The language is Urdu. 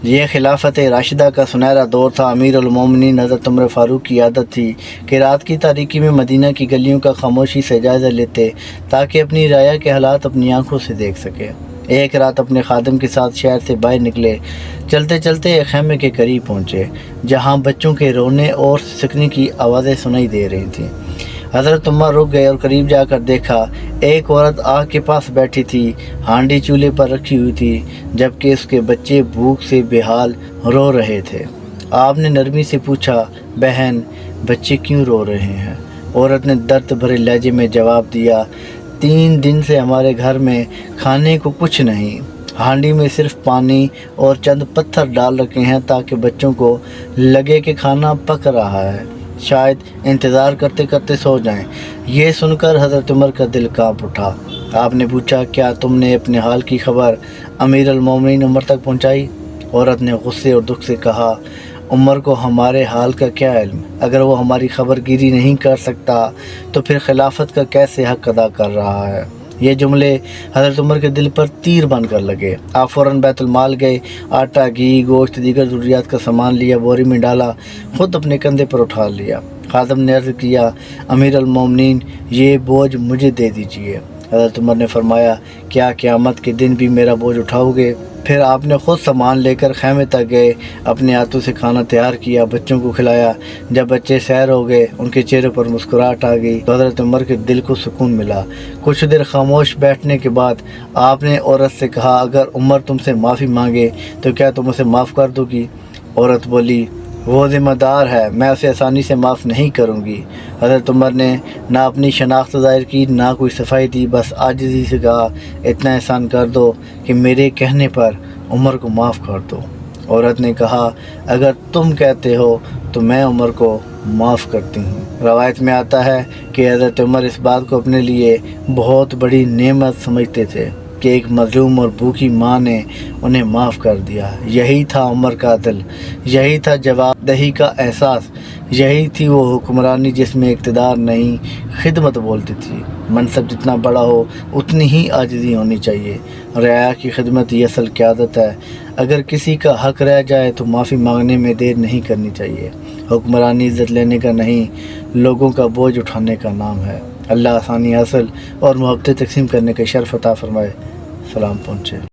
یہ خلافت راشدہ کا سنہرا دور تھا۔ امیر المومنین حضرت عمر فاروق کی عادت تھی کہ رات کی تاریکی میں مدینہ کی گلیوں کا خاموشی سے جائزہ لیتے تاکہ اپنی رعایا کے حالات اپنی آنکھوں سے دیکھ سکے۔ ایک رات اپنے خادم کے ساتھ شہر سے باہر نکلے، چلتے چلتے ایک خیمے کے قریب پہنچے جہاں بچوں کے رونے اور سسکنے کی آوازیں سنائی دے رہی تھیں۔ حضرت عمر رک گئے اور قریب جا کر دیکھا، ایک عورت آگ کے پاس بیٹھی تھی، ہانڈی چولہے پر رکھی ہوئی تھی، جبکہ اس کے بچے بھوک سے بے حال رو رہے تھے۔ آپ نے نرمی سے پوچھا، بہن بچے کیوں رو رہے ہیں؟ عورت نے درد بھرے لہجے میں جواب دیا، 3 دن سے ہمارے گھر میں کھانے کو کچھ نہیں، ہانڈی میں صرف پانی اور چند پتھر ڈال رکھے ہیں تاکہ بچوں کو لگے کہ کھانا پک رہا ہے، شاید انتظار کرتے کرتے سو جائیں۔ یہ سن کر حضرت عمر کا دل کانپ اٹھا۔ آپ نے پوچھا، کیا تم نے اپنے حال کی خبر امیر المومنین عمر تک پہنچائی؟ عورت نے غصے اور دکھ سے کہا، عمر کو ہمارے حال کا کیا علم؟ اگر وہ ہماری خبر گیری نہیں کر سکتا تو پھر خلافت کا کیسے حق ادا کر رہا ہے؟ یہ جملے حضرت عمر کے دل پر تیر بن کر لگے۔ آپ فوراً بیت المال گئے، آٹا، گھی، گوشت، دیگر ضروریات کا سامان لیا، بوری میں ڈالا، خود اپنے کندھے پر اٹھا لیا۔ خادم نے عرض کیا، امیر المومنین یہ بوجھ مجھے دے دیجیے۔ حضرت عمر نے فرمایا، کیا قیامت کے دن بھی میرا بوجھ اٹھاؤ گے؟ پھر آپ نے خود سامان لے کر خیمے تک گئے، اپنے ہاتھوں سے کھانا تیار کیا، بچوں کو کھلایا۔ جب بچے سیر ہو گئے، ان کے چہرے پر مسکراہٹ آ گئی تو حضرت عمر کے دل کو سکون ملا۔ کچھ دیر خاموش بیٹھنے کے بعد آپ نے عورت سے کہا، اگر عمر تم سے معافی مانگے تو کیا تم اسے معاف کر دو گی؟ عورت بولی، وہ ذمہ دار ہے، میں اسے آسانی سے معاف نہیں کروں گی۔ حضرت عمر نے نہ اپنی شناخت ظاہر کی، نہ کوئی صفائی دی، بس عاجزی سے کہا، اتنا احسان کر دو کہ میرے کہنے پر عمر کو معاف کر دو۔ عورت نے کہا، اگر تم کہتے ہو تو میں عمر کو معاف کرتی ہوں۔ روایت میں آتا ہے کہ حضرت عمر اس بات کو اپنے لیے بہت بڑی نعمت سمجھتے تھے کہ ایک مظلوم اور بھوکی ماں نے انہیں معاف کر دیا۔ یہی تھا عمر کا عدل، یہی تھا جواب دہی کا احساس، یہی تھی وہ حکمرانی جس میں اقتدار نہیں، خدمت بولتی تھی۔ منصب جتنا بڑا ہو اتنی ہی عاجزی ہونی چاہیے۔ رعایا کی خدمت یہ اصل قیادت ہے۔ اگر کسی کا حق رہ جائے تو معافی مانگنے میں دیر نہیں کرنی چاہیے۔ حکمرانی عزت لینے کا نہیں، لوگوں کا بوجھ اٹھانے کا نام ہے۔ اللہ آسانی حاصل اور محبتیں تقسیم کرنے کا شرف عطا فرمائے۔ سلام پہنچے۔